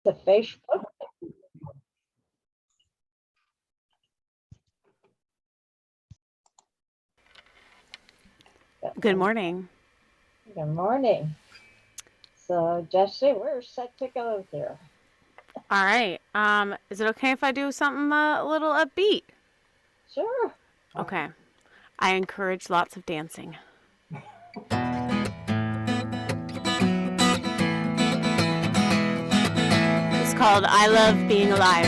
The Facebook. Good morning. Good morning. So, Jesse, we're set to go here. All right. Is it okay if I do something a little upbeat? Sure. Okay. I encourage lots of dancing. It's called I Love Being Alive.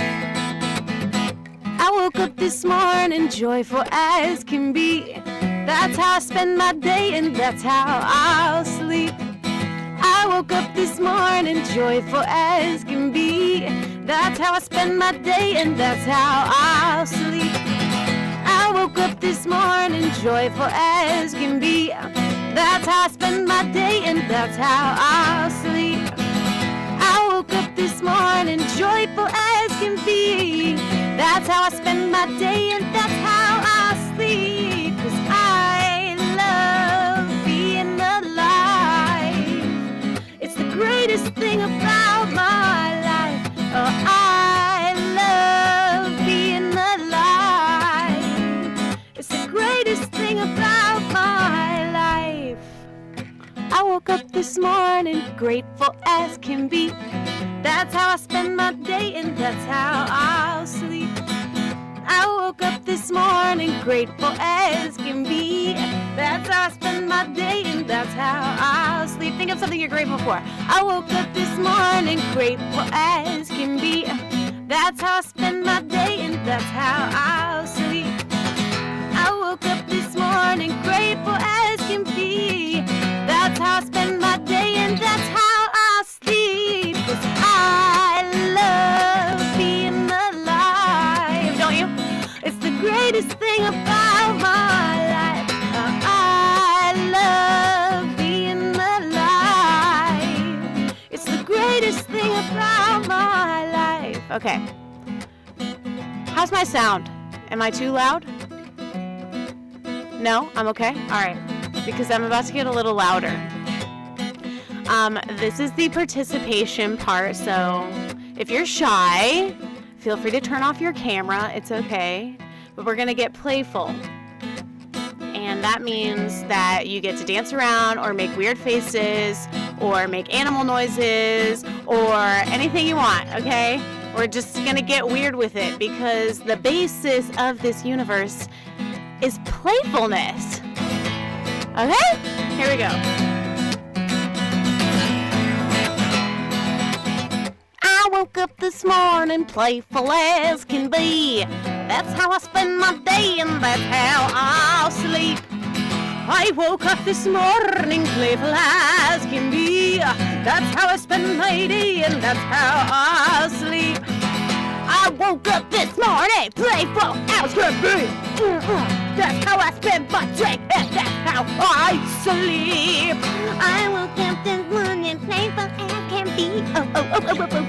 I woke up this morning joyful as can be. That's how I spend my day and that's how I'll sleep. I woke up this morning joyful as can be. That's how I spend my day and that's how I'll sleep. I woke up this morning joyful as can be. That's how I spend my day and that's how I'll sleep. I woke up this morning joyful as can be. That's how I spend my day and that's how I'll sleep. 'Cause I love being alive. It's the greatest thing about my life. Oh, I love being alive. It's the greatest thing about my life. I woke up this morning grateful as can be. That's how I spend my day and that's how I'll sleep. I woke up this morning grateful as can be. That's how I spend my day and that's how I'll sleep. Think of something you're grateful for. I woke up this morning grateful as can be. That's how I spend my day and that's how I'll sleep. I woke up this morning grateful as can be. That's how I spend my day and that's how I'll sleep. 'Cause I love being alive. Don't you? It's the greatest thing about my life. I love being alive. It's the greatest thing about my life. Okay. How's my sound? Am I too loud? No? I'm okay? All right. Because I'm about to get a little louder. This is the participation part, so if you're shy, feel free to turn off your camera. It's okay. But we're going to get playful. And that means that you get to dance around or make weird faces or make animal noises or anything you want, okay? We're just going to get weird with it because the basis of this universe is playfulness. Okay? Here we go. I woke up this morning playful as can be. That's how I spend my day and that's how I'll sleep. I woke up this morning playful as can be. That's how I spend my day and that's how I'll sleep. I woke up this morning playful as can be. That's how I spend my day and that's how I sleep. I woke up this morning playful as can be.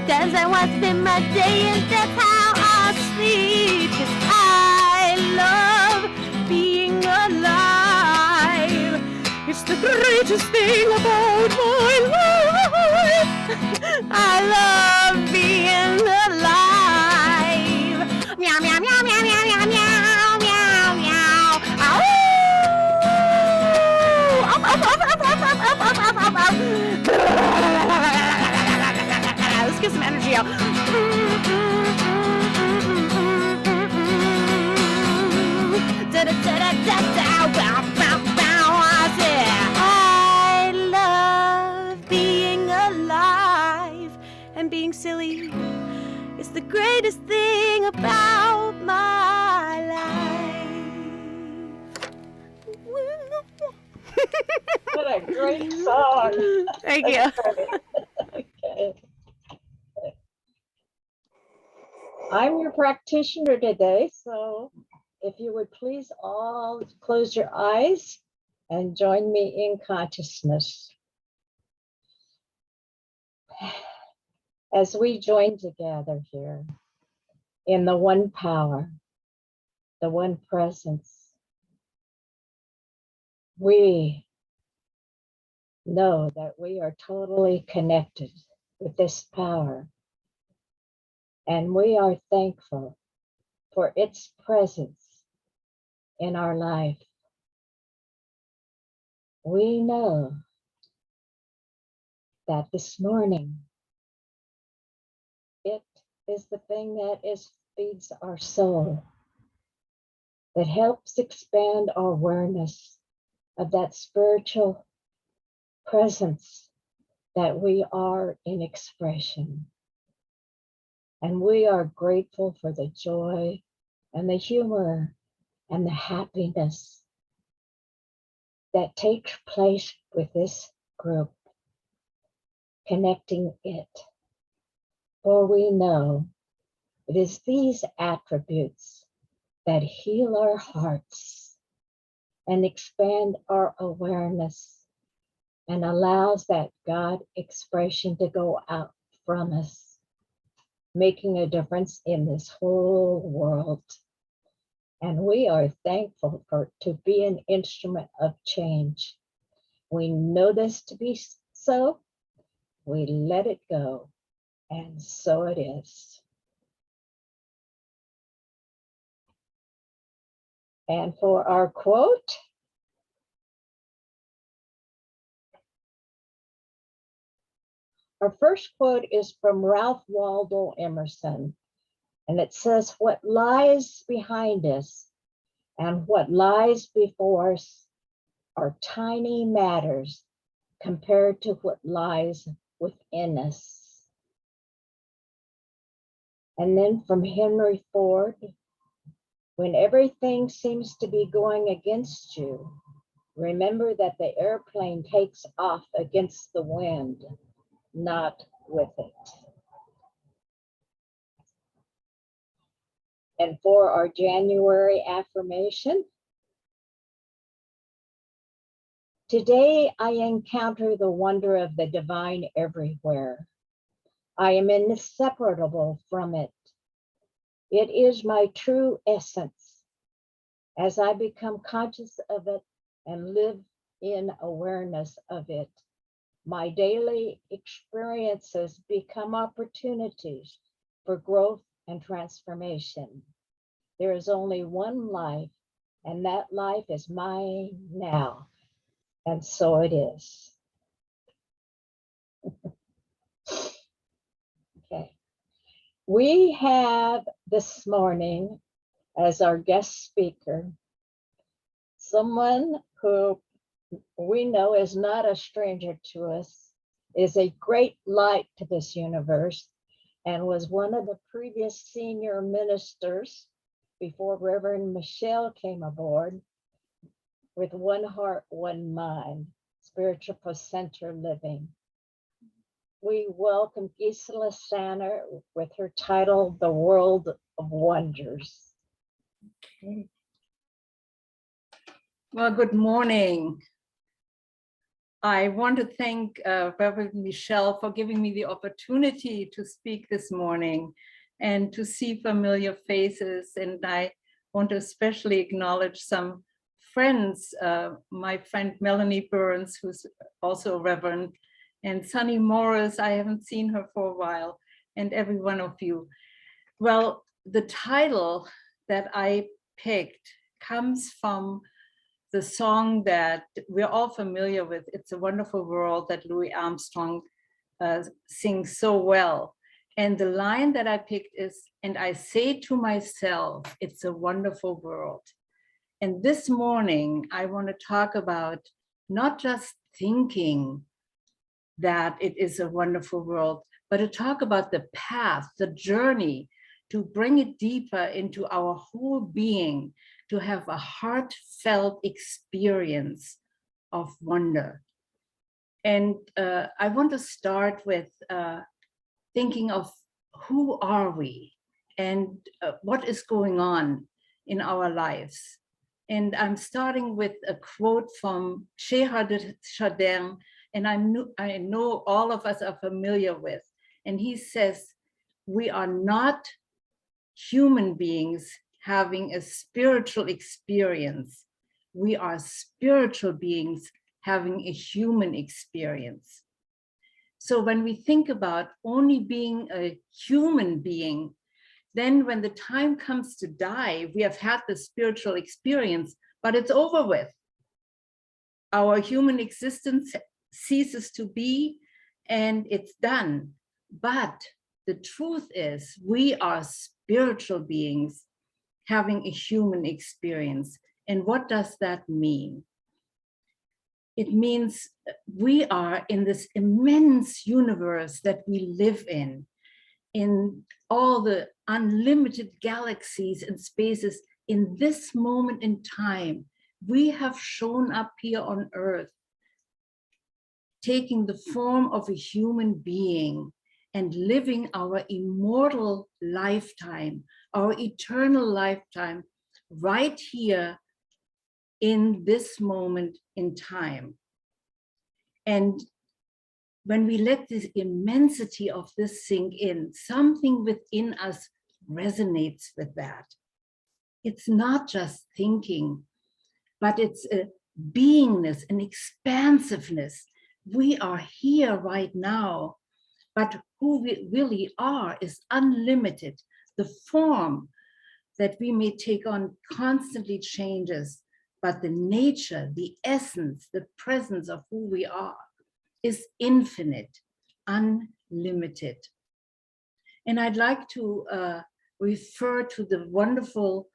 That's how I spend my day and that's how I sleep. 'Cause I love being alive. It's the greatest thing about my life. I love being alive. Meow, meow, meow, meow, meow, meow, meow, meow, meow. Let's get some energy out. I love being alive and being silly. It's the greatest thing about my life. What a great song. Thank you. Okay. I'm your practitioner today, so if you would please all close your eyes and join me in consciousness. As we join together here in the one power, the one presence, we know that we are totally connected with this power And we are thankful for its presence in our life. We know that this morning, it is the thing that feeds our soul, that helps expand our awareness of that spiritual presence that we are in expression. And we are grateful for the joy and the humor and the happiness that takes place with this group, connecting it. For we know it is these attributes that heal our hearts and expand our awareness and allows that God expression to go out from us, making a difference in this whole world. And we are thankful to be an instrument of change. We know this to be so, we let it go, and so it is. And for our quote, our first quote is from Ralph Waldo Emerson, and it says, "What lies behind us and what lies before us are tiny matters compared to what lies within us." And then from Henry Ford, "When everything seems to be going against you, remember that the airplane takes off against the wind, not with it." And for our January affirmation, today I encounter the wonder of the divine everywhere. I am inseparable from it. It is my true essence. As I become conscious of it and live in awareness of it, my daily experiences become opportunities for growth and transformation. There is only one life, and that life is mine now, and so it is. Okay. We have this morning as our guest speaker someone who we know is not a stranger to us, is a great light to this universe, and was one of the previous senior ministers before Reverend Michelle came aboard with One Heart, One Mind, Spiritual Center Living. We welcome Gisela Sannar with her title, The World of Wonders. Okay. Well, good morning. I want to thank Reverend Michelle for giving me the opportunity to speak this morning and to see familiar faces. And I want to especially acknowledge some friends, my friend Melanie Burns, who's also a Reverend, and Sunny Morris, I haven't seen her for a while, and every one of you. Well, the title that I picked comes from the song that we're all familiar with, "It's a Wonderful World," that Louis Armstrong sings so well. And the line that I picked is, "And I say to myself, it's a wonderful world." And this morning, I want to talk about not just thinking that it is a wonderful world, but to talk about the path, the journey, to bring it deeper into our whole being, to have a heartfelt experience of wonder. And I want to start with thinking of who are we and what is going on in our lives. And I'm starting with a quote from Teilhard de Chardin, and I know all of us are familiar with. And he says, "We are not human beings having a spiritual experience. We are spiritual beings having a human experience." So when we think about only being a human being, then when the time comes to die, we have had the spiritual experience, but it's over with. Our human existence ceases to be, and it's done. But the truth is, we are spiritual beings having a human experience. And what does that mean? It means we are in this immense universe that we live in all the unlimited galaxies and spaces. In this moment in time, we have shown up here on Earth, taking the form of a human being and living our immortal lifetime, our eternal lifetime, right here in this moment in time. And when we let this immensity of this sink in, something within us resonates with that. It's not just thinking, but it's a beingness, an expansiveness. We are here right now, but who we really are is unlimited. The form that we may take on constantly changes, but the nature, the essence, the presence of who we are is infinite, unlimited. And I'd like to refer to the wonderful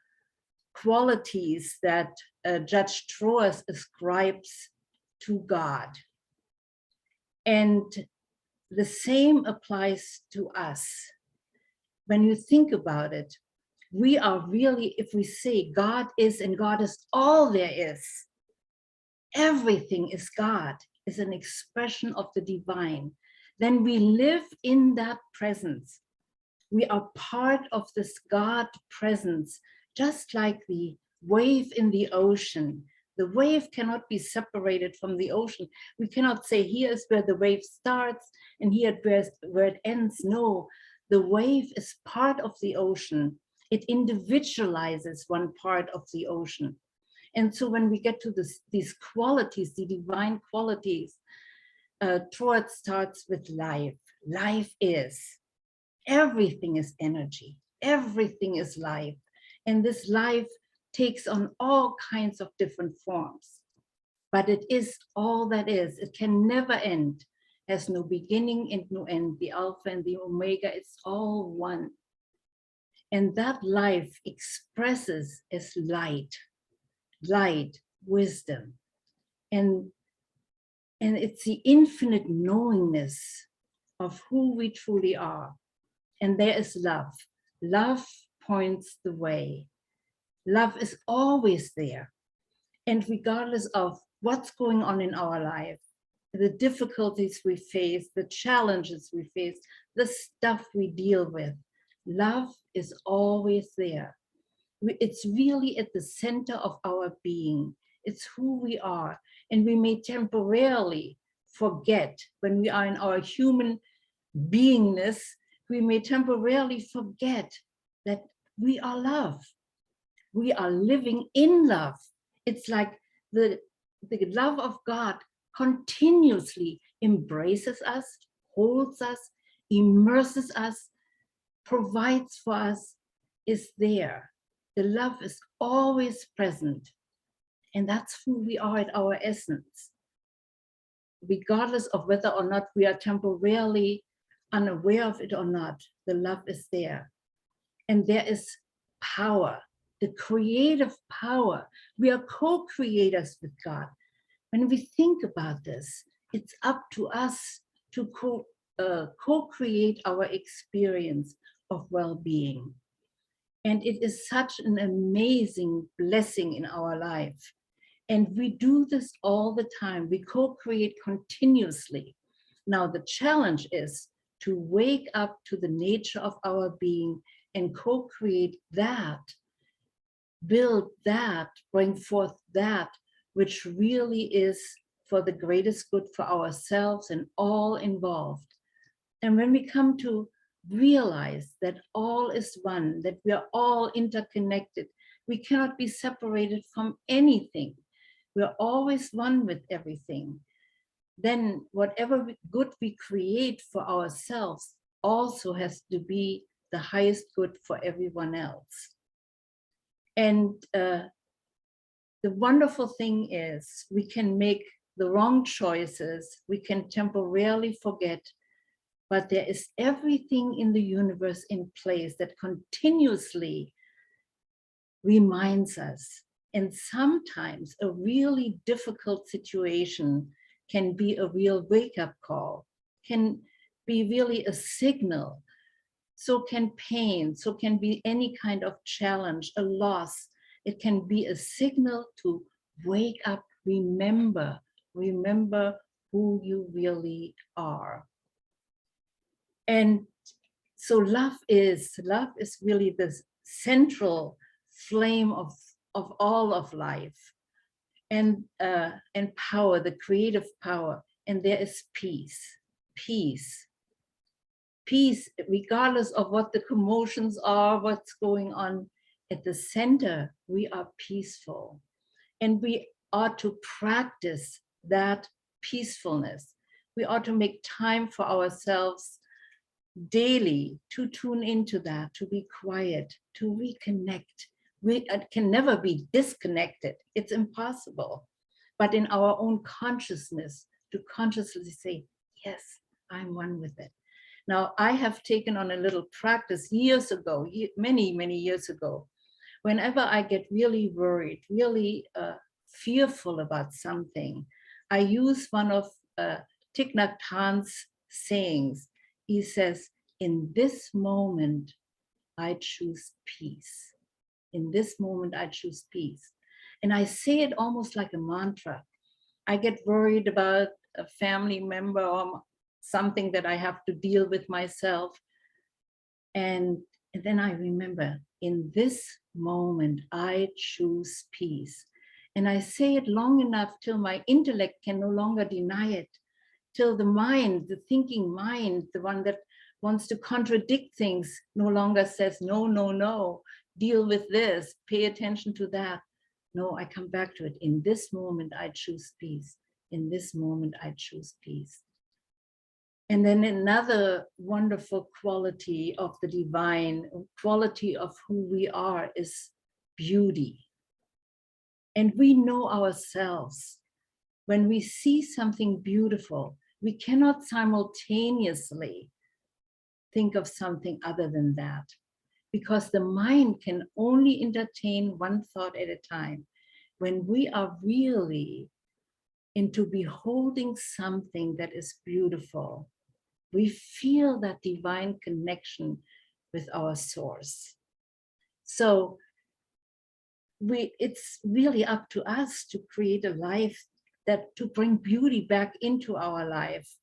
qualities that Judge Troas ascribes to God. And the same applies to us. When you think about it, we are really, if we say God is and God is all there is, everything is God, is an expression of the divine, then we live in that presence. We are part of this God presence, just like the wave in the ocean. The wave cannot be separated from the ocean. We cannot say, here is where the wave starts and here where it ends. No, the wave is part of the ocean. It individualizes one part of the ocean. And so when we get to these qualities, the divine qualities, Troas starts with life. Life is. Everything is energy. Everything is life. And this life takes on all kinds of different forms. But it is all that is. It can never end. Has no beginning and no end. The Alpha and the Omega, it's all one. And that life expresses as light, wisdom. And it's the infinite knowingness of who we truly are. And there is love. Love points the way. Love is always there. And regardless of what's going on in our life, the difficulties we face, the challenges we face, the stuff we deal with, love is always there. It's really at the center of our being. It's who we are. And we may temporarily forget when we are in our human beingness, we may temporarily forget that we are love. We are living in love. It's like the love of God continuously embraces us, holds us, immerses us, provides for us, is there. The love is always present. And that's who we are at our essence. Regardless of whether or not we are temporarily unaware of it or not, the love is there. And there is power, the creative power. We are co-creators with God. When we think about this, it's up to us to co-create our experience of well-being. And it is such an amazing blessing in our life. And we do this all the time. We co-create continuously. Now, the challenge is to wake up to the nature of our being and co-create that, build that, bring forth that, which really is for the greatest good for ourselves and all involved. And when we come to realize that all is one, that we are all interconnected, we cannot be separated from anything. We're always one with everything. then whatever good we create for ourselves also has to be the highest good for everyone else. And the wonderful thing is we can make the wrong choices, we can temporarily forget, but there is everything in the universe in place that continuously reminds us. And sometimes a really difficult situation can be a real wake-up call, can be really a signal. So can pain, so can be any kind of challenge, a loss. It can be a signal to wake up, remember who you really are. And so love is really the central flame of all of life, and power, the creative power. And there is peace, regardless of what the commotions are, what's going on. At the center, we are peaceful. And we ought to practice that peacefulness. We ought to make time for ourselves daily to tune into that, to be quiet, to reconnect. We can never be disconnected. It's impossible. But in our own consciousness, to consciously say, yes, I'm one with it. Now, I have taken on a little practice years ago, many, many years ago. Whenever I get really worried, really fearful about something, I use one of Thich Nhat Hanh's sayings. He says, in this moment, I choose peace. In this moment, I choose peace. And I say it almost like a mantra. I get worried about a family member or something that I have to deal with myself. And then I remember, in this moment, I choose peace. And I say it long enough till my intellect can no longer deny it, till the mind, the thinking mind, the one that wants to contradict things, no longer says, no, no, no, deal with this, pay attention to that. No, I come back to it. In this moment, I choose peace. In this moment, I choose peace. And then another wonderful quality of the divine, quality of who we are, is beauty. And we know ourselves. When we see something beautiful, we cannot simultaneously think of something other than that, because the mind can only entertain one thought at a time. When we are really into beholding something that is beautiful, we feel that divine connection with our source. So it's really up to us to create a life to bring beauty back into our life,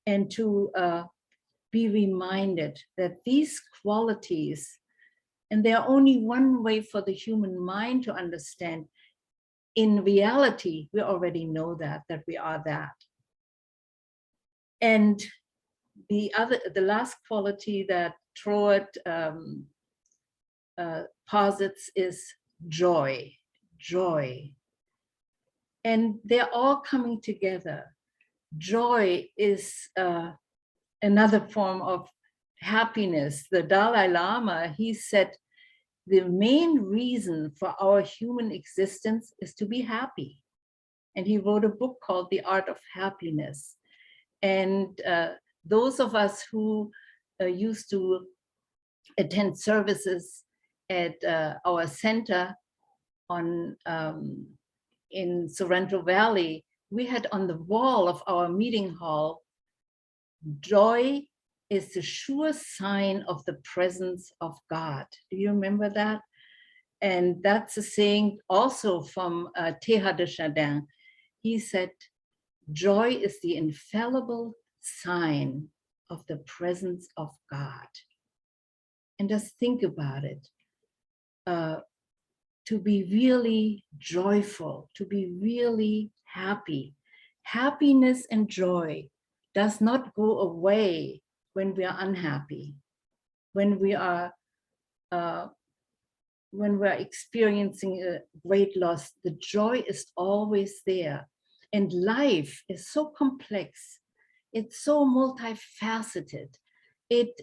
and to be reminded that these qualities, and there are only one way for the human mind to understand. In reality, we already know that we are that. And the last quality that Troet posits is joy. And they're all coming together. Joy is another form of happiness. The Dalai Lama, he said, the main reason for our human existence is to be happy. And he wrote a book called The Art of Happiness. And those of us who used to attend services at our center in Sorrento Valley, we had on the wall of our meeting hall, joy is the sure sign of the presence of God. Do you remember that? And that's a saying also from Teilhard de Chardin. He said, joy is the infallible sign of the presence of God. And just think about it. To be really joyful, to be really happy. Happiness and joy does not go away when we are unhappy, when we're experiencing a great loss. The joy is always there. And life is so complex. It's so multifaceted. It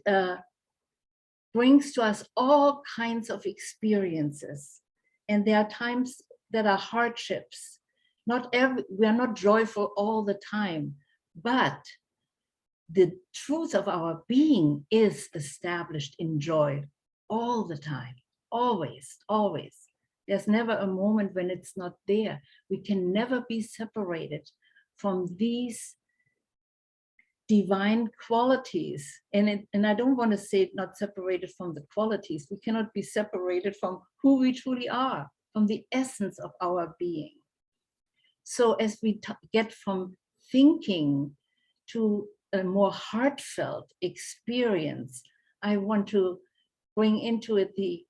brings to us all kinds of experiences. And there are times that are hardships. We are not joyful all the time, but the truth of our being is established in joy all the time, always, always. There's never a moment when it's not there. We can never be separated from these divine qualities. And I don't want to say not separated from the qualities. We cannot be separated from who we truly are, from the essence of our being. So as we get from thinking to a more heartfelt experience, I want to bring into it the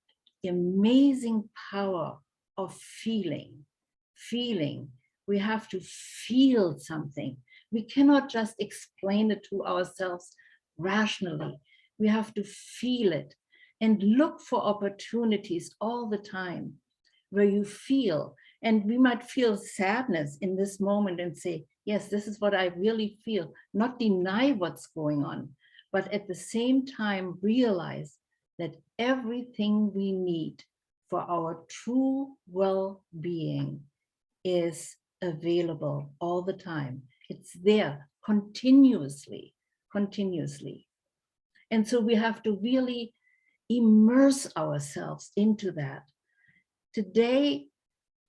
amazing power of feeling. Feeling. We have to feel something. We cannot just explain it to ourselves rationally. We have to feel it and look for opportunities all the time where you feel. And we might feel sadness in this moment and say, yes, this is what I really feel. Not deny what's going on, but at the same time realize that everything we need for our true well-being is available all the time. It's there continuously, continuously. And so we have to really immerse ourselves into that. Today,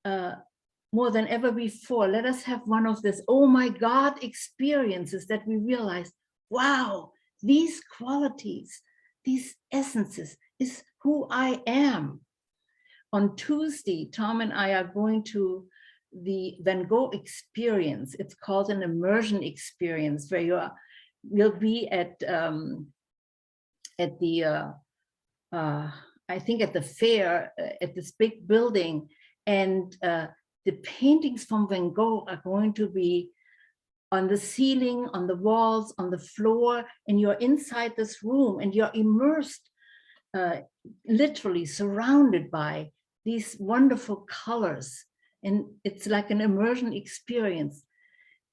more than ever before, let us have one of this, oh my God, experiences that we realize, wow, these qualities, these essences is who I am. On Tuesday, Tom and I are going to the Van Gogh experience. It's called an Immersion Experience, where you'll be at the I think at the fair, at this big building, and the paintings from Van Gogh are going to be on the ceiling, on the walls, on the floor, and you're inside this room and you're immersed, literally surrounded by these wonderful colors. And it's like an immersion experience.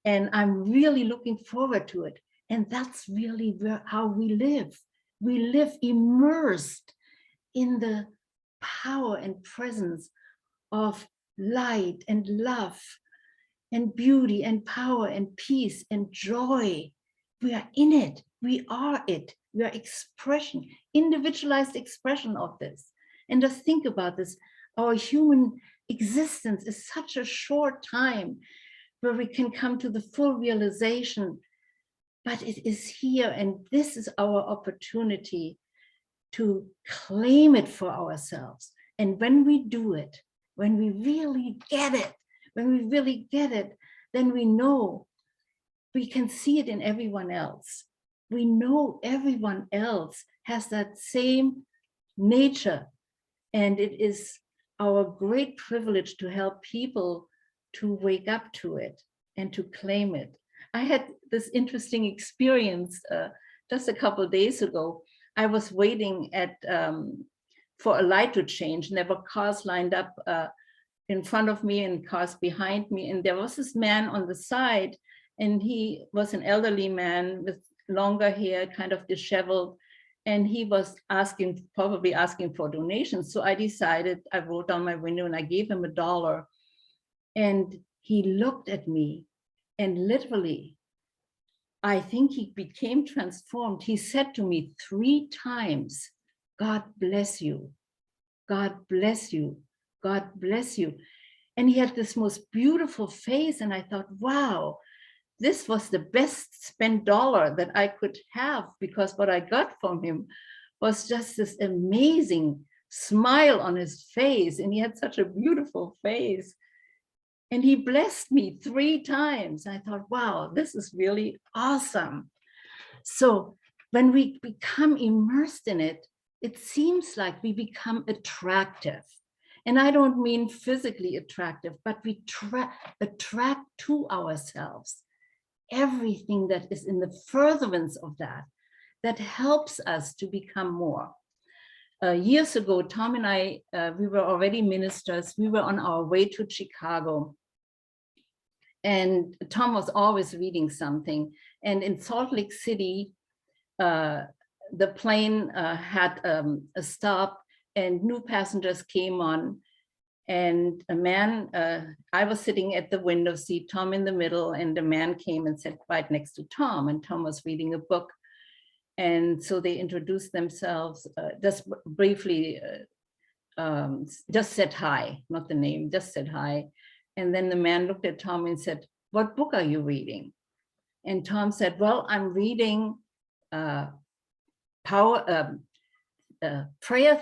And I'm really looking forward to it. And that's really how we live. We live immersed in the power and presence of light and love and beauty and power and peace and joy. We are in it. We are it. We are expression, individualized expression of this. And just think about this. Our human existence is such a short time where we can come to the full realization, but it is here, and this is our opportunity to claim it for ourselves. And when we do it, when we really get it, then we know we can see it in everyone else. We know everyone else has that same nature, and it is our great privilege to help people to wake up to it and to claim it. I had this interesting experience just a couple of days ago. I was waiting for a light to change, and there were cars lined up in front of me and cars behind me. And there was this man on the side, and he was an elderly man with longer hair, kind of disheveled. And he was probably asking for donations. So I decided, I rolled down my window and I gave him $1. And he looked at me, and literally, I think he became transformed. He said to me 3 times, God bless you. God bless you. God bless you. And he had this most beautiful face. And I thought, wow, this was the best spent dollar that I could have, because what I got from him was just this amazing smile on his face. And he had such a beautiful face. And he blessed me 3 times. I thought, wow, this is really awesome. So when we become immersed in it, it seems like we become attractive. And I don't mean physically attractive, but we attract to ourselves everything that is in the furtherance of that helps us to become more. Years ago, Tom and I, we were already ministers. We were on our way to Chicago. And Tom was always reading something. And in Salt Lake City, the plane had a stop and new passengers came on. And a man, I was sitting at the window seat, Tom in the middle, and a man came and sat right next to Tom, and Tom was reading a book. And so they introduced themselves, just briefly, just said hi, not the name, just said hi. And then the man looked at Tom and said, "What book are you reading?" And Tom said, "Well, I'm reading Prayer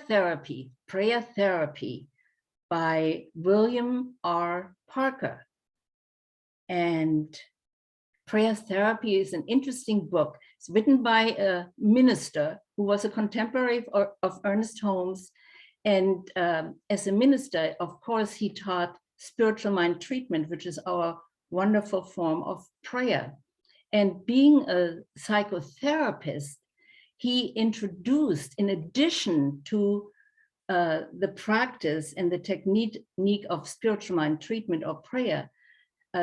Therapy by William R. Parker." And Prayer Therapy is an interesting book. It's written by a minister who was a contemporary of Ernest Holmes. And as a minister, of course, he taught spiritual mind treatment, which is our wonderful form of prayer. And being a psychotherapist, he introduced, in addition to the practice and the technique of spiritual mind treatment or prayer,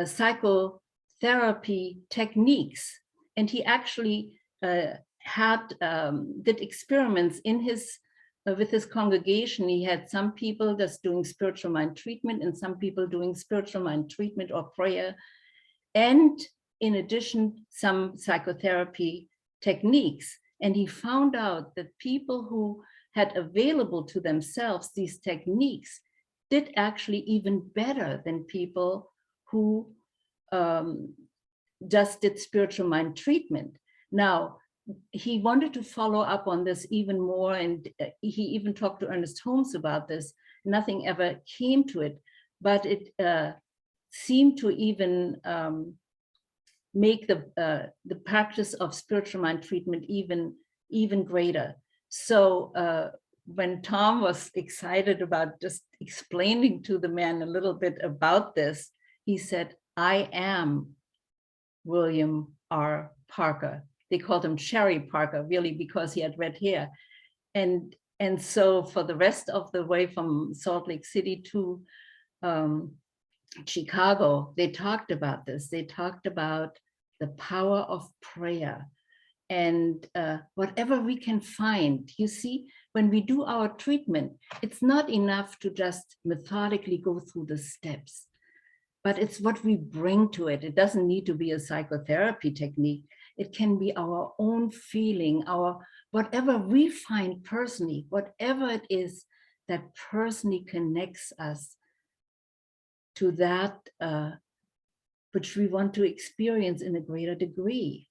psychotherapy techniques. And he actually did experiments in his with his congregation. He had some people just doing spiritual mind treatment and some people doing spiritual mind treatment or prayer. And in addition, some psychotherapy techniques. And he found out that people who had available to themselves these techniques did actually even better than people who just did spiritual mind treatment. Now, he wanted to follow up on this even more, and he even talked to Ernest Holmes about this. Nothing ever came to it, but it seemed to even make the practice of spiritual mind treatment even greater. So when Tom was excited about just explaining to the man a little bit about this, he said, "I am William R. Parker." They called him Cherry Parker, really, because he had red hair. And so for the rest of the way from Salt Lake City to Chicago, they talked about this. They talked about the power of prayer. And whatever we can find, you see, when we do our treatment, it's not enough to just methodically go through the steps, but it's what we bring to it. It doesn't need to be a psychotherapy technique. It can be our own feeling, whatever we find personally, whatever it is that personally connects us to that which we want to experience in a greater degree.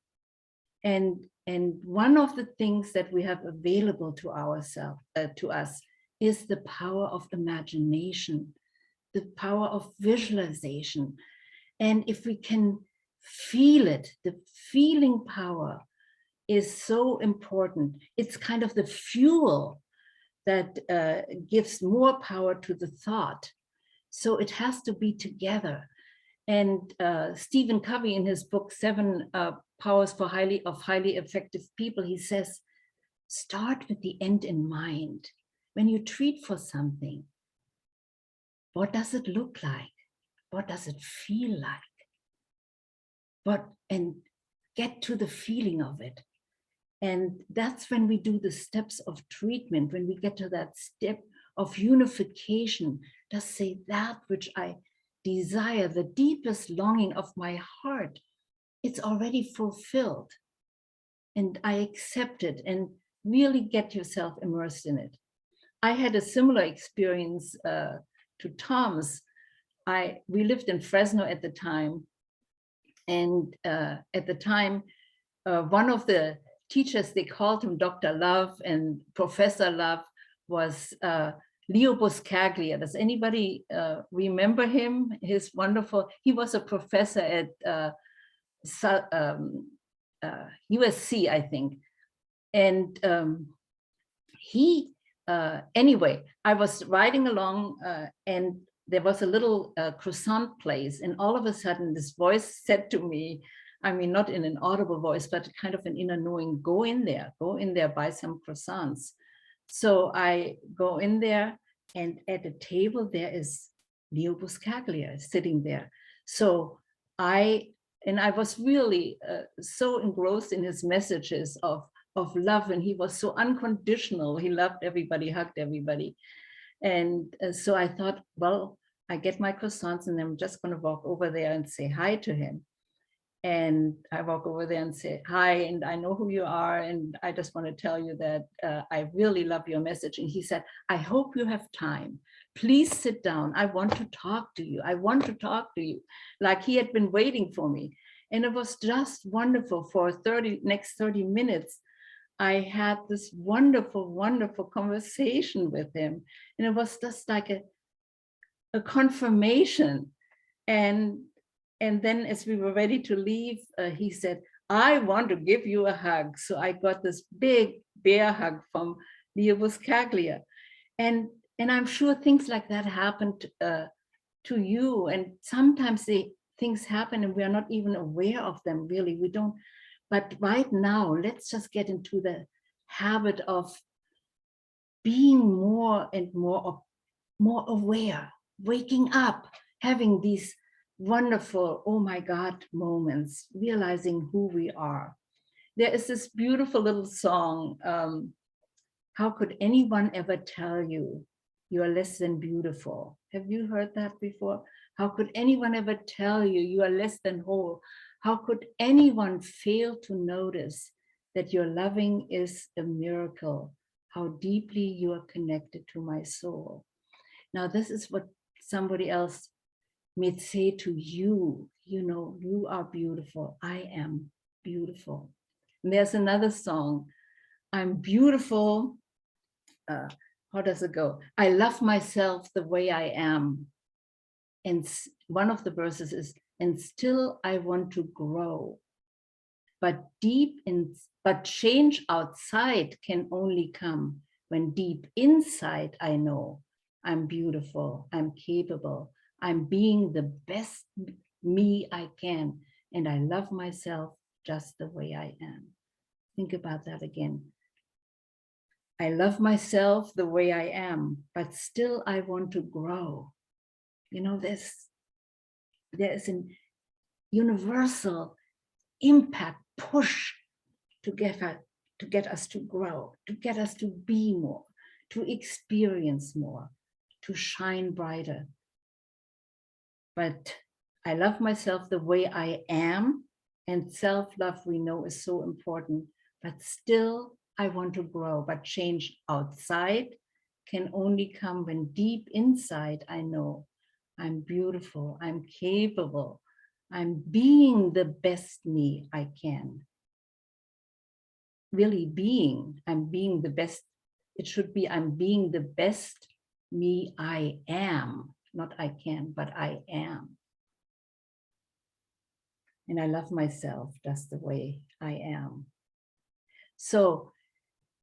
And one of the things that we have available to ourselves, to us, is the power of imagination, the power of visualization. And if we can feel it, the feeling power is so important. It's kind of the fuel that gives more power to the thought. So it has to be together. And Stephen Covey, in his book, 7 Powers for Highly Effective People, he says, start with the end in mind. When you treat for something, what does it look like? What does it feel like? And get to the feeling of it. And that's when we do the steps of treatment, when we get to that step of unification, just say that which I desire, the deepest longing of my heart, it's already fulfilled. And I accept it, and really get yourself immersed in it. I had a similar experience to Tom's. We lived in Fresno at the time. And at the time, one of the teachers, they called him Dr. Love and Professor Love, was Leo Buscaglia. Does anybody remember him? His wonderful, he was a professor at USC, I think. And anyway, I was riding along and there was a little croissant place, and all of a sudden this voice said to me, I mean, not in an audible voice, but kind of an inner knowing, go in there, buy some croissants. So I go in there, and at the table there is Leo Buscaglia sitting there. So I was really so engrossed in his messages of love, and he was so unconditional. He loved everybody, hugged everybody. And so I thought, well, I get my croissants and I'm just going to walk over there and say hi to him. And I walk over there and say, hi, and I know who you are. And I just want to tell you that I really love your message. And he said, I hope you have time. Please sit down. I want to talk to you. I want to talk to you. Like he had been waiting for me. And it was just wonderful. For next 30 minutes, I had this wonderful, wonderful conversation with him. And it was just like a confirmation. And then as we were ready to leave, he said, I want to give you a hug. So I got this big bear hug from Leo Buscaglia. And I'm sure things like that happened to you. And sometimes things happen and we are not even aware of them, really. We don't. But right now, let's just get into the habit of being more and more aware, waking up, having these wonderful, oh my God, moments, realizing who we are. There is this beautiful little song, how could anyone ever tell you you are less than beautiful? Have you heard that before? How could anyone ever tell you you are less than whole? How could anyone fail to notice that your loving is a miracle? How deeply you are connected to my soul. Now, this is what somebody else may say to you, you know, you are beautiful. I am beautiful. And there's another song, I'm beautiful. How does it go? I love myself the way I am. And one of the verses is, and still I want to grow. But change outside can only come when deep inside I know I'm beautiful, I'm capable, I'm being the best me I can, and I love myself just the way I am. Think about that again. I love myself the way I am, but still I want to grow. You know, there is an universal impact push to get us to grow, to get us to be more, to experience more, to shine brighter. But I love myself the way I am, and self-love we know is so important, but still I want to grow. But change outside can only come when deep inside I know I'm beautiful, I'm capable, I'm being the best me I can. Really being, I'm being the best. It should be I'm being the best me I am, not I can, but I am. And I love myself just the way I am. So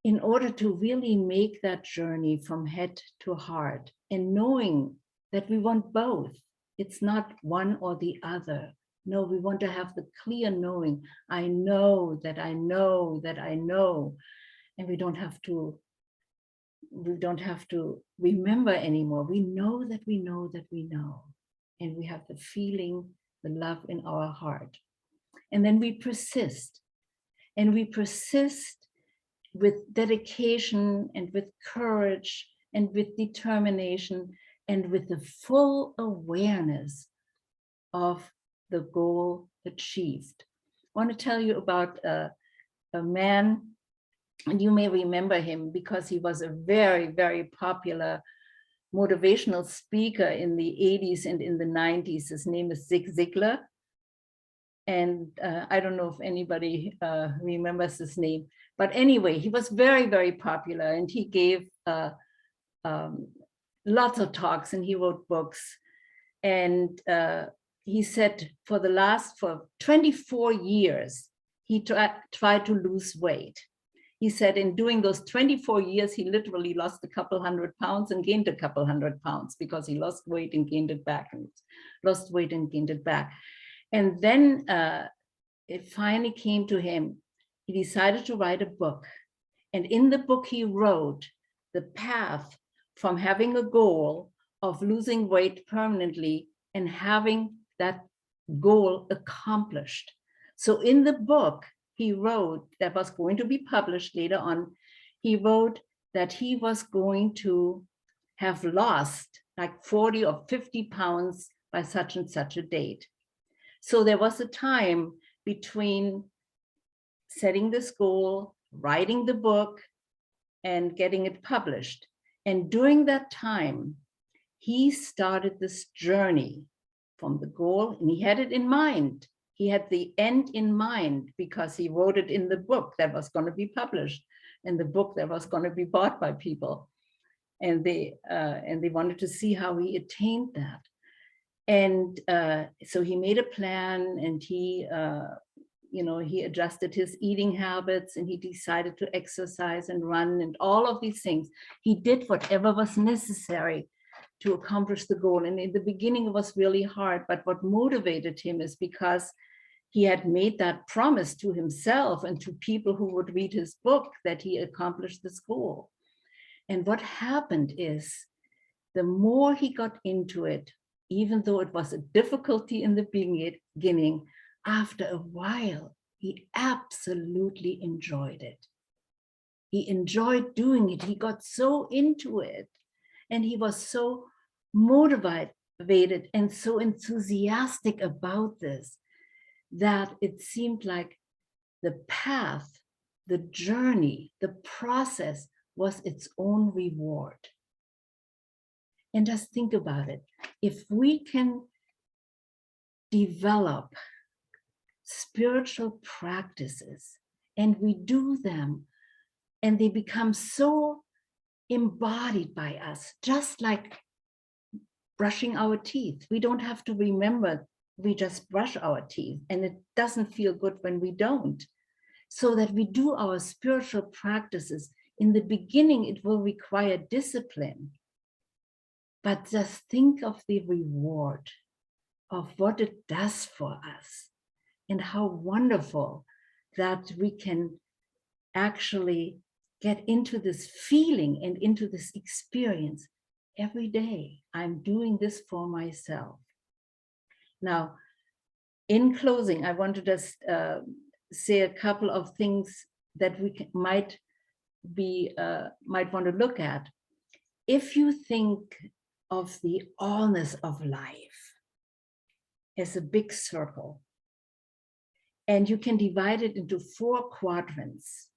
in order to really make that journey from head to heart, and knowing that we want both, it's not one or the other. No, we want to have the clear knowing. I know that I know that I know, and we don't have to remember anymore. We know that we know that we know, and we have the feeling, the love in our heart. And then we persist, and we persist with dedication and with courage and with determination and with the full awareness of the goal achieved. I want to tell you about a man, and you may remember him because he was a very, very popular motivational speaker in the 80s and in the 90s. His name is Zig Zigler. And I don't know if anybody remembers his name, but anyway, he was very, very popular, and he gave lots of talks, and he wrote books. And he said for 24 years, he tried to lose weight. He said in doing those 24 years, he literally lost a couple hundred pounds and gained a couple hundred pounds because he lost weight and gained it back, and lost weight and gained it back. And then it finally came to him. He decided to write a book. And in the book, he wrote the path from having a goal of losing weight permanently and having that goal accomplished. So in the book, he wrote, that was going to be published later on, he wrote that he was going to have lost like 40 or 50 pounds by such and such a date. So there was a time between setting this goal, writing the book, and getting it published. And during that time, he started this journey from the goal, and he had it in mind. He had the end in mind because he wrote it in the book that was going to be published, and the book that was going to be bought by people. And they wanted to see how he attained that. And so he made a plan, and he adjusted his eating habits, and he decided to exercise and run and all of these things. He did whatever was necessary to accomplish the goal. And in the beginning, it was really hard, but what motivated him is because he had made that promise to himself and to people who would read his book that he accomplished this goal. And what happened is, the more he got into it, even though it was a difficulty in the beginning, after a while, he absolutely enjoyed it. He enjoyed doing it. He got so into it, and he was so motivated and so enthusiastic about this that it seemed like the path, the journey, the process was its own reward. And just think about it. If we can develop spiritual practices and we do them and they become so embodied by us, just like brushing our teeth. We don't have to remember, we just brush our teeth, and it doesn't feel good when we don't. So that we do our spiritual practices. In the beginning, it will require discipline, but just think of the reward of what it does for us and how wonderful that we can actually get into this feeling and into this experience every day. I'm doing this for myself. Now, in closing, I want to just say a couple of things that we might want to look at. If you think of the allness of life as a big circle, and you can divide it into 4 quadrants,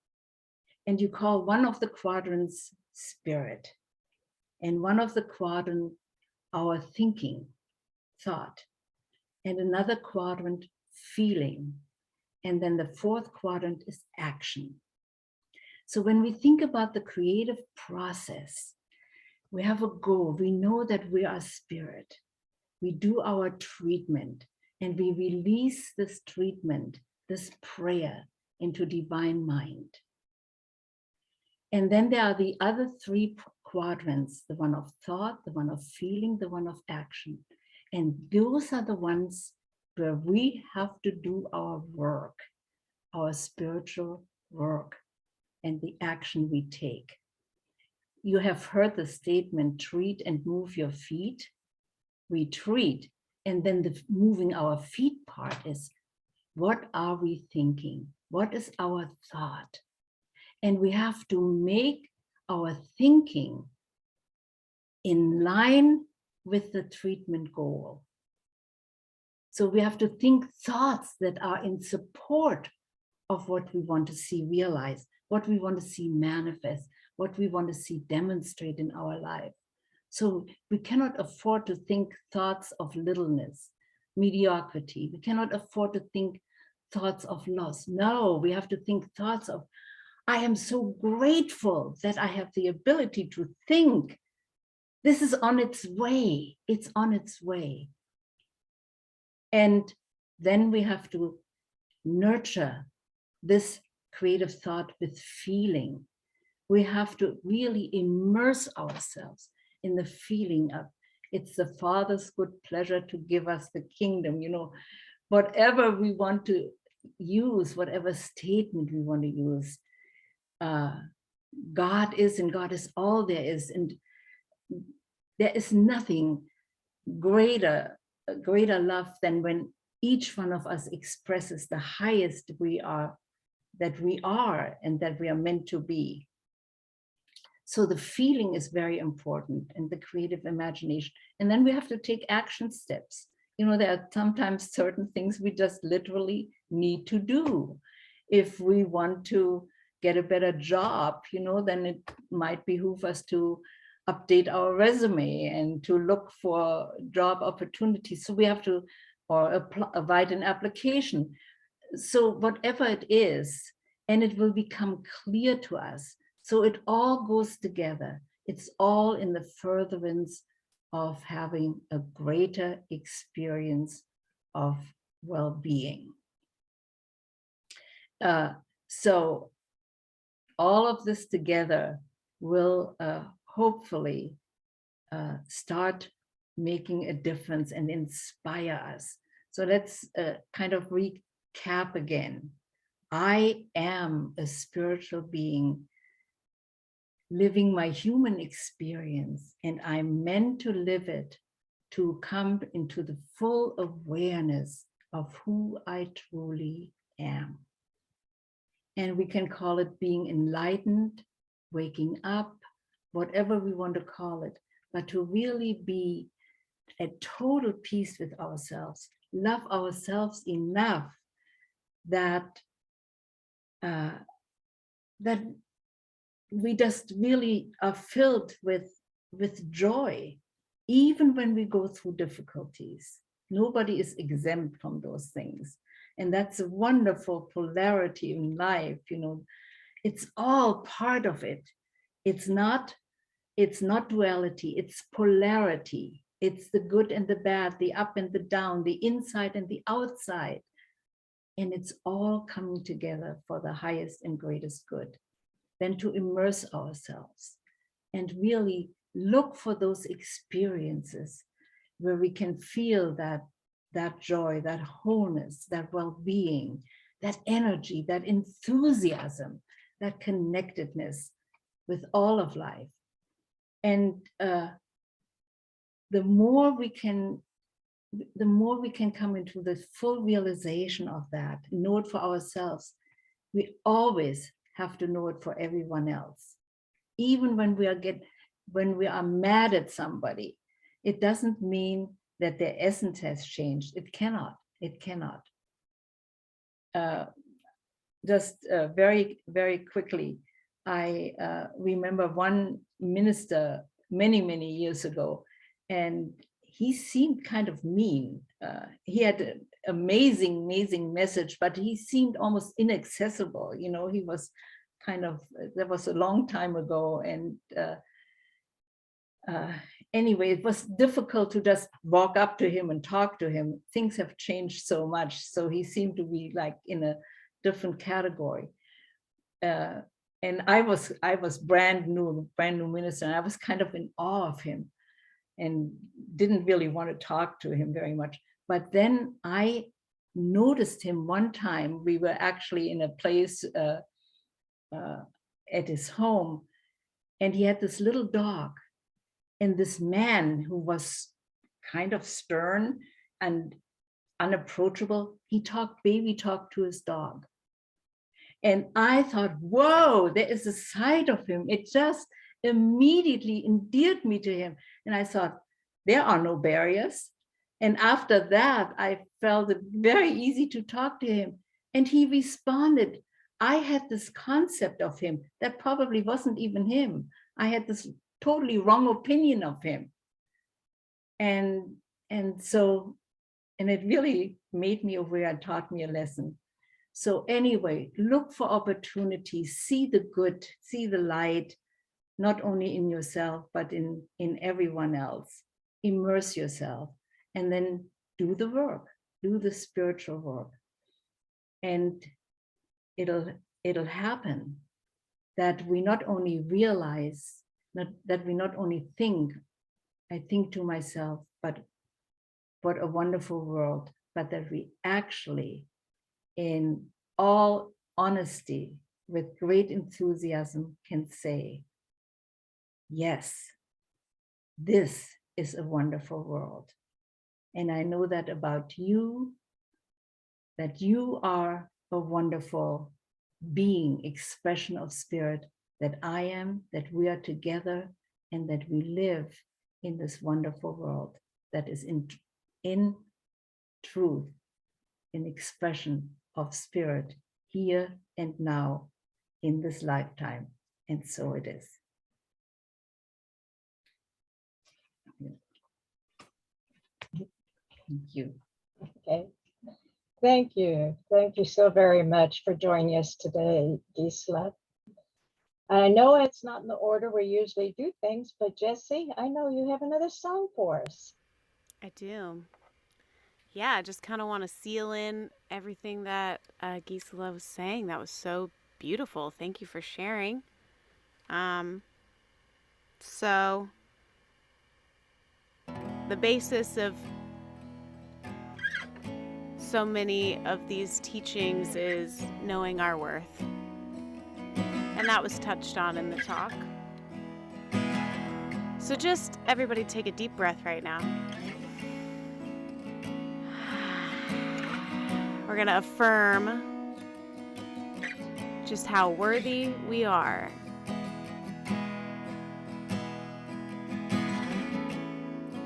and you call one of the quadrants spirit, and one of the quadrant our thinking, thought, and another quadrant feeling, and then the 4th quadrant is action. So when we think about the creative process, we have a goal. We know that we are spirit. We do our treatment, and we release this treatment, this prayer, into divine mind. And then there are the other 3 quadrants, the one of thought, the one of feeling, the one of action. And those are the ones where we have to do our work, our spiritual work, and the action we take. You have heard the statement, treat and move your feet. We treat, and then the moving our feet part is, what are we thinking? What is our thought? And we have to make our thinking in line with the treatment goal. So we have to think thoughts that are in support of what we want to see realized, what we want to see manifest, what we want to see demonstrate in our life. So we cannot afford to think thoughts of littleness, mediocrity. We cannot afford to think thoughts of loss. No, we have to think thoughts of, I am so grateful that I have the ability to think. This is on its way. It's on its way. And then we have to nurture this creative thought with feeling. We have to really immerse ourselves in the feeling of, it's the Father's good pleasure to give us the kingdom. You know, whatever we want to use, whatever statement we want to use, God is, and God is all there is. And there is nothing greater love than when each one of us expresses the highest that we are and that we are meant to be. So the feeling is very important, and the creative imagination. And then we have to take action steps. You know, there are sometimes certain things we just literally need to do. If we want to get a better job, you know, then it might behoove us to update our resume and to look for job opportunities. So we have to, or write an application. So whatever it is, and it will become clear to us. So it all goes together. It's all in the furtherance of having a greater experience of well-being. So all of this together will hopefully start making a difference and inspire us. So let's kind of recap again. I am a spiritual being living my human experience, and I'm meant to live it to come into the full awareness of who I truly am. And we can call it being enlightened, waking up, whatever we want to call it, but to really be at total peace with ourselves, love ourselves enough that that we just really are filled with joy, even when we go through difficulties. Nobody is exempt from those things. And that's a wonderful polarity in life, you know. It's all part of it. It's not duality, it's polarity. It's the good and the bad, the up and the down, the inside and the outside. And it's all coming together for the highest and greatest good. Then to immerse ourselves and really look for those experiences where we can feel that joy, that wholeness, that well-being, that energy, that enthusiasm, that connectedness with all of life. And the more we can come into the full realization of that, know it for ourselves, we always have to know it for everyone else. Even when we are mad at somebody, it doesn't mean that their essence has changed. It cannot. Just very, very quickly, I remember one minister many years ago, and he seemed kind of mean. He had an amazing message, but he seemed almost inaccessible. You know, he was kind of, that was a long time ago. And anyway, it was difficult to just walk up to him and talk to him. Things have changed so much. So he seemed to be like in a different category. And I was brand new minister, and I was kind of in awe of him and didn't really want to talk to him very much. But then I noticed him one time. We were actually in a place at his home, and he had this little dog. And this man who was kind of stern and unapproachable, he talked baby talk to his dog. And I thought, whoa, there is a side of him. It just immediately endeared me to him. And I thought, there are no barriers. And after that, I felt it very easy to talk to him. And he responded. I had this concept of him that probably wasn't even him. I had this totally wrong opinion of him. And it really made me aware and taught me a lesson. So anyway, look for opportunities, see the good, see the light, not only in yourself, but in everyone else. Immerse yourself, and then do the work, do the spiritual work. And it'll happen that we not only realize, that we not only think, I think to myself, but what a wonderful world, but that we actually, in all honesty, with great enthusiasm, can say, yes, this is a wonderful world. And I know that about you, that you are a wonderful being, expression of spirit, that I am, that we are together, and that we live in this wonderful world that is in truth, in expression of spirit here and now in this lifetime. And so it is. Thank you. Okay. Thank you. Thank you so very much for joining us today, Gisela. I know it's not in the order we usually do things, but Jessie, I know you have another song for us. I do. Yeah, I just kind of want to seal in everything that Gisela was saying. That was so beautiful. Thank you for sharing. So the basis of so many of these teachings is knowing our worth. And that was touched on in the talk. So just everybody take a deep breath right now. We're going to affirm just how worthy we are.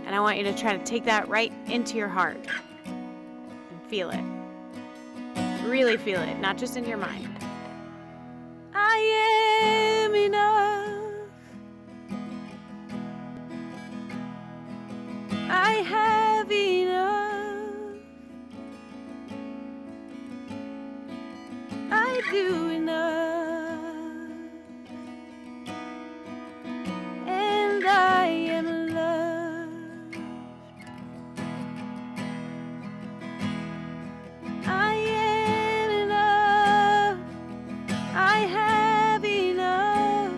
And I want you to try to take that right into your heart and feel it. Really feel it, not just in your mind. I am enough. I have enough. I do enough. And I am loved. I am enough. I have enough.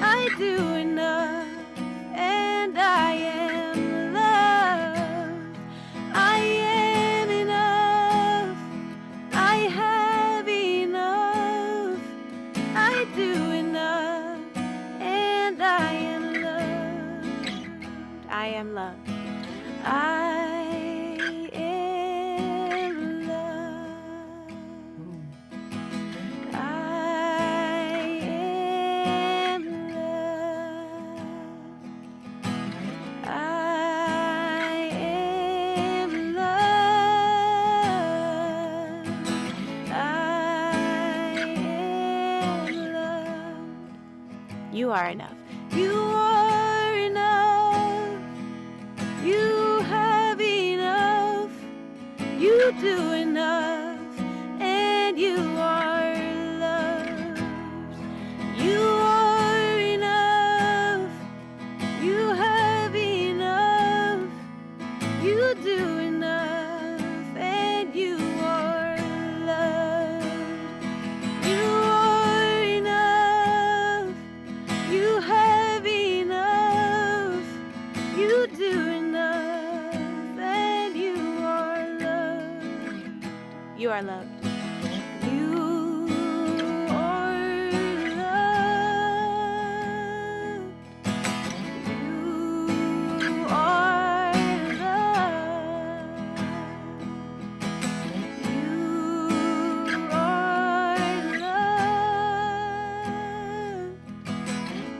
I do enough. And I am loved. I am enough. I have enough. I do enough. And I am loved. I am loved. I am loved. I am loved. I am loved. I am loved. You are enough. You are enough. You have enough. You do enough. And you are loved. You are enough. You have enough. You do enough. And you are loved. You are enough. You have enough. You do enough. And you are loved. You are loved. You are loved. You are loved. You are loved.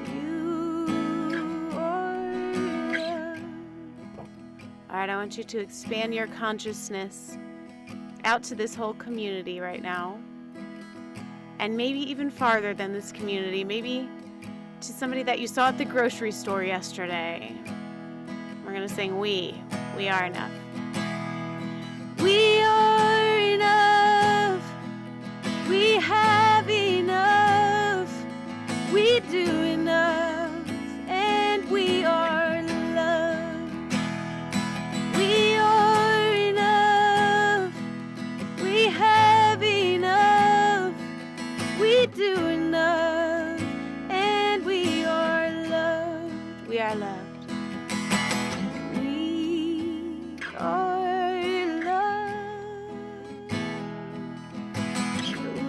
You are loved. All right, I want you to expand your consciousness out to this whole community right now. And maybe even farther than this community, maybe to somebody that you saw at the grocery store yesterday. We're going to sing We are enough. We are enough. We have enough. We do enough. And we are loved. We are enough. We have enough. We do enough. And we are loved. We are loved. We are loved.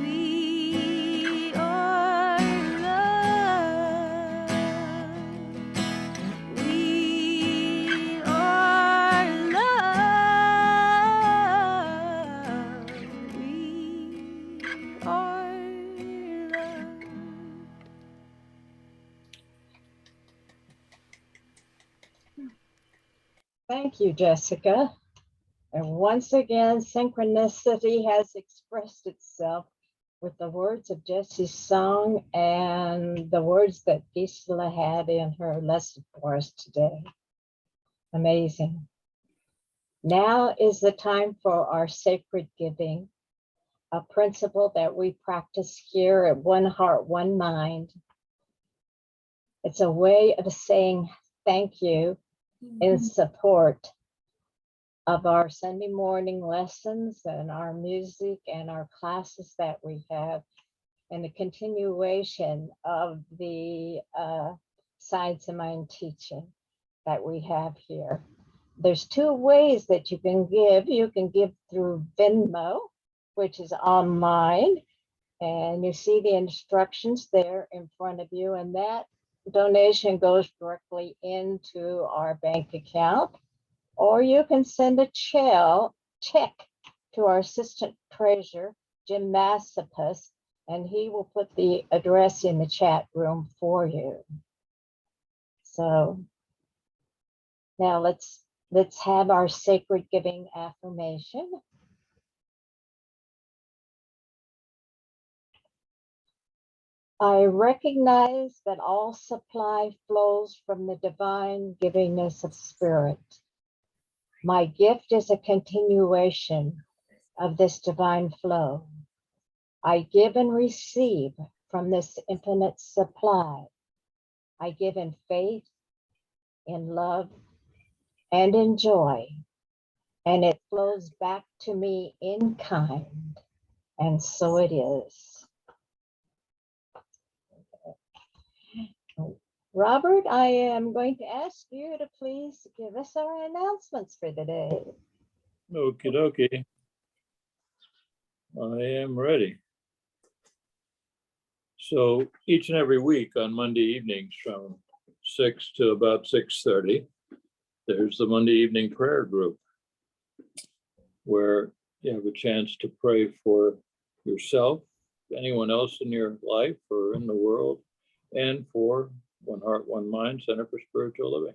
We are loved. We are loved. Thank you, Jessica. And once again, synchronicity has expressed itself with the words of Jessie's song and the words that Gisela had in her lesson for us today. Amazing. Now is the time for our sacred giving, a principle that we practice here at One Heart, One Mind. It's a way of saying thank you in support of our Sunday morning lessons and our music and our classes that we have, and the continuation of the Science of Mind teaching that we have here. There's two ways that you can give. You can give through Venmo, which is online, and you see the instructions there in front of you, and that donation goes directly into our bank account. Or you can send a check to our assistant treasurer, Jim Massopust, and he will put the address in the chat room for you. So now let's have our sacred giving affirmation. I recognize that all supply flows from the divine givingness of spirit. My gift is a continuation of this divine flow. I give and receive from this infinite supply. I give in faith, in love, and in joy, and it flows back to me in kind, and so it is. Robert, I am going to ask you to please give us our announcements for the day. Okie dokie. I am ready. So each and every week on Monday evenings from 6 to about 6:30, there's the Monday evening prayer group where you have a chance to pray for yourself, anyone else in your life or in the world, and for One Heart, One Mind Center for Spiritual Living.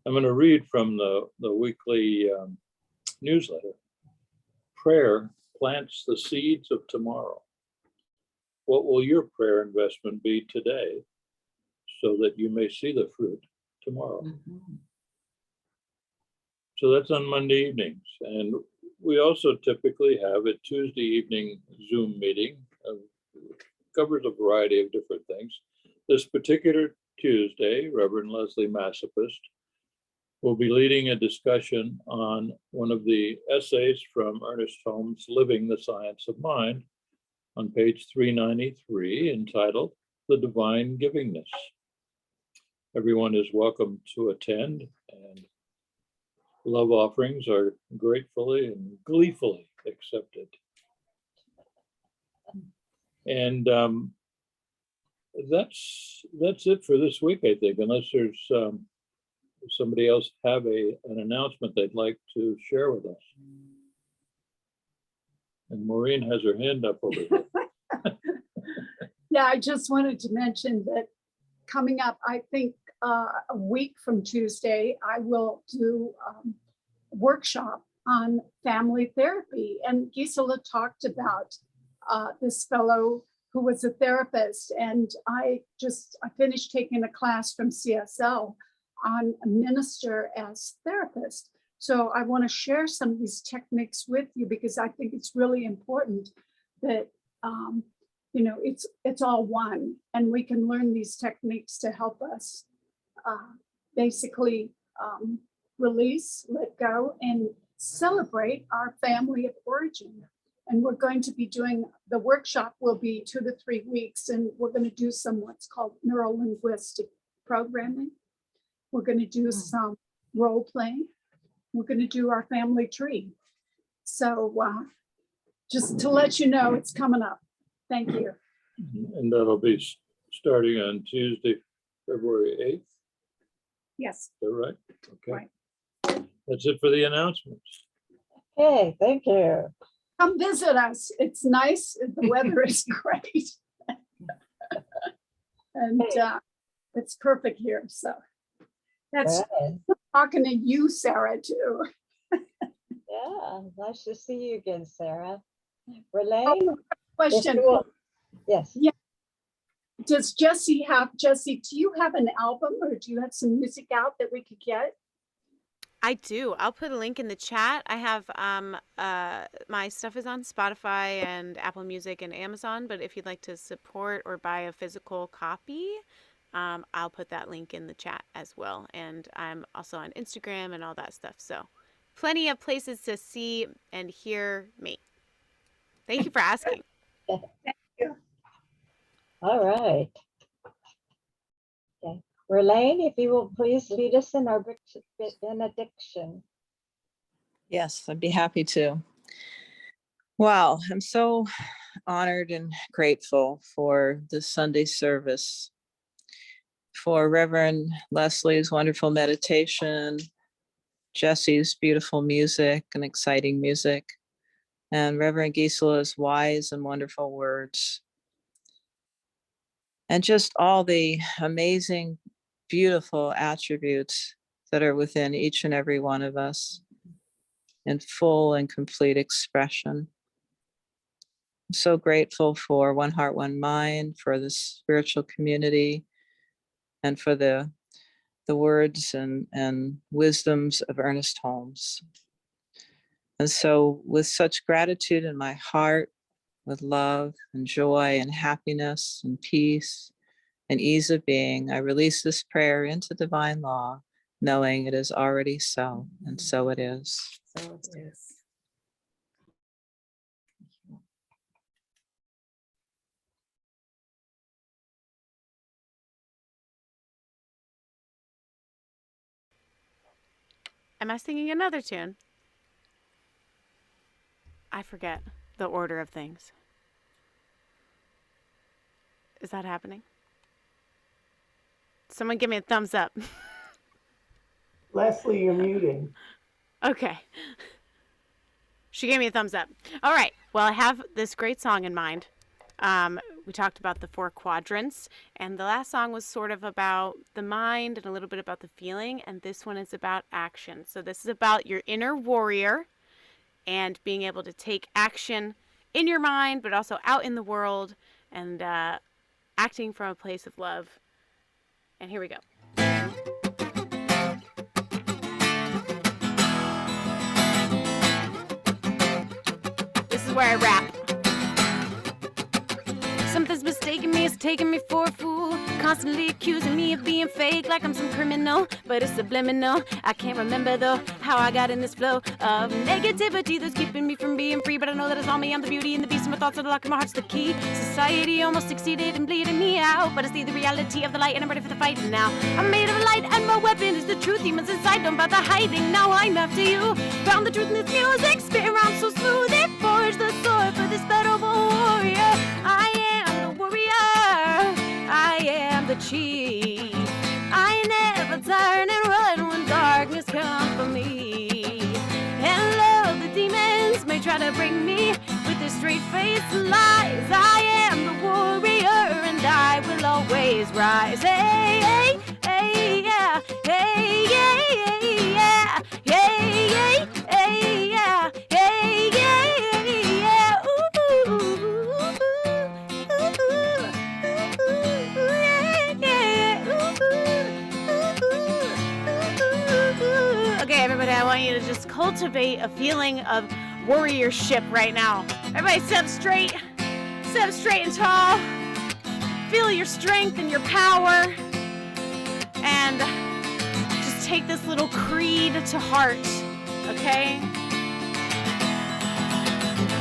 I'm going to read from the weekly newsletter. Prayer plants the seeds of tomorrow. What will your prayer investment be today so that you may see the fruit tomorrow? So that's on Monday evenings. And we also typically have a Tuesday evening Zoom meeting. Covers a variety of different things. This particular Tuesday, Reverend Leslie Massopust will be leading a discussion on one of the essays from Ernest Holmes' Living the Science of Mind on page 393, entitled The Divine Givingness. Everyone is welcome to attend, and love offerings are gratefully and gleefully accepted. And that's it for this week, I think, unless there's somebody else have an announcement they'd like to share with us. And Maureen has her hand up over there. Yeah, I just wanted to mention that coming up, I think a week from Tuesday, I will do a workshop on family therapy. And Gisela talked about this fellow who was a therapist, and I finished taking a class from CSL on a minister as therapist. So I want to share some of these techniques with you because I think it's really important that it's all one, and we can learn these techniques to help us basically release, let go, and celebrate our family of origin. And we're going to be doing, the workshop will be 2 to 3 weeks, and we're going to do some what's called neuro-linguistic programming. We're going to do some role playing. We're going to do our family tree. So just to let you know, it's coming up. Thank you. And that'll be starting on Tuesday, February 8th. Yes. Is that right? Okay. Right. That's it for the announcements. Okay, thank you. Come visit us. It's nice. The weather is great. And it's perfect here. So that's Good. talking to you, Sarah, too. Yeah, nice to see you again, Sarah. Relaine? Question. Yes. Does Jesse, do you have an album or do you have some music out that we could get? I do. I'll put a link in the chat. I have my stuff is on Spotify and Apple Music and Amazon, but if you'd like to support or buy a physical copy, I'll put that link in the chat as well. And I'm also on Instagram and all that stuff. So plenty of places to see and hear me. Thank you for asking. Thank you. All right. Okay. Relaine, if you will please lead us in our benediction. Yes, I'd be happy to. Wow, I'm so honored and grateful for this Sunday service, for Reverend Leslie's wonderful meditation, Jesse's beautiful music and exciting music, and Reverend Gisela's wise and wonderful words, and just all the amazing, beautiful attributes that are within each and every one of us in full and complete expression. I'm so grateful for One Heart, One Mind, for the spiritual community, and for the words and wisdoms of Ernest Holmes. And so with such gratitude in my heart, with love and joy and happiness and peace and ease of being, I release this prayer into divine law, knowing it is already so, and so it is. So it is. Am I singing another tune? I forget the order of things. Is that happening? Someone give me a thumbs up. Leslie, you're muted. Okay. She gave me a thumbs up. All right. Well, I have this great song in mind. We talked about the 4 quadrants, and the last song was sort of about the mind and a little bit about the feeling, and this one is about action. So this is about your inner warrior and being able to take action in your mind, but also out in the world, and acting from a place of love. And here we go. This is where I rap. Something's mistaken me, it's taking me for a fool. Constantly accusing me of being fake, like I'm some criminal, but it's subliminal. I can't remember though how I got in this flow of negativity that's keeping me from being free. But I know that it's all me, I'm the beauty and the beast, and my thoughts are the lock and my heart's the key. Society almost succeeded in bleeding me out, but I see the reality of the light and I'm ready for the fight now. I'm made of light and my weapon is the truth. Demons inside don't bother hiding. Now I'm after you. Found the truth in this music, spit around so smooth. It forged the sword for this battle warrior. I am the warrior. I am the chief. I never turn and run when darkness comes for me. And love, the demons may try to bring me with their straight-faced lies. I am the warrior and I will always rise. Hey, hey, hey, yeah. Hey, yeah, yeah, yeah. Hey, yeah, hey, yeah. Hey, yeah, yeah. Ooh, ooh, ooh, okay, everybody, I want you to just cultivate a feeling of warriorship right now. Everybody sit up straight and tall. Feel your strength and your power. And just take this little creed to heart, okay?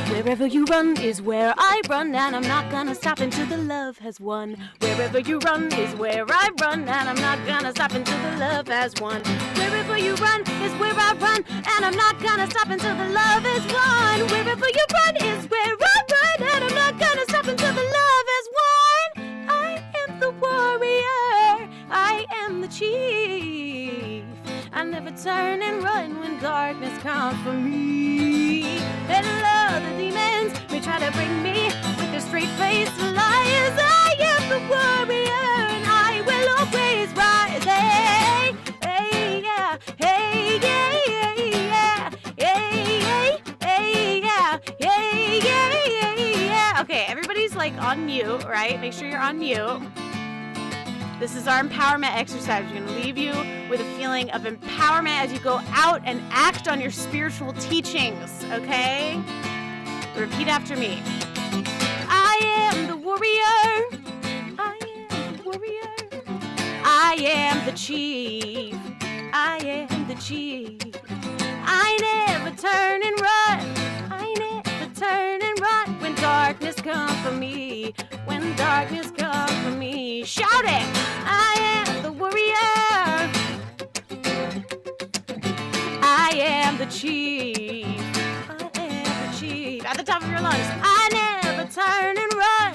Wherever you run is where I run, and I'm not gonna stop until the love has won. Wherever you run is where I run, and I'm not gonna stop until the love has won. Wherever you run is where I run, and I'm not gonna stop until the love is won. Wherever you run is where I run, and I'm not gonna stop until the love is won. I am the warrior, I am the chief. I never turn and run when darkness comes for me. And love, the demons may try to bring me with their straight-faced lies. I am the warrior and I will always rise. Hey, hey, yeah, hey. mute, right? Make sure you're on mute. This is our empowerment exercise. We're going to leave you with a feeling of empowerment as you go out and act on your spiritual teachings, okay? Repeat after me. I am the warrior. I am the warrior. I am the chief. I am the chief. I never turn and run. I never turn and run when darkness comes for me. When darkness comes for me. Shout it! I am the warrior. I am the chief. I am the chief. At the top of your lungs. I never turn and run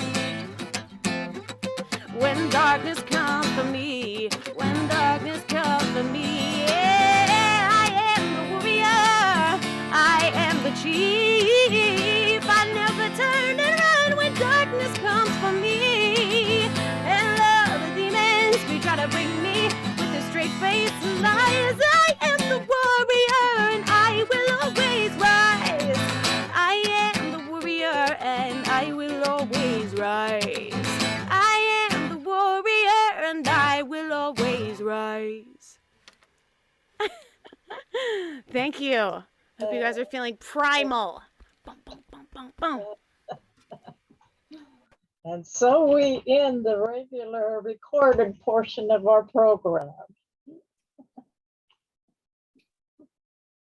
when darkness comes for me. When darkness comes for me. Yeah, I am the warrior. I am the chief. I never turn and run when darkness comes for me. And love the demons, we try to bring me with a straight face and lies. I am the warrior and I will always rise. I am the warrior and I will always rise. I am the warrior and I will always rise. Thank you. Hope you guys are feeling primal. Boom, boom, boom, boom, boom. And so we end the regular recorded portion of our program.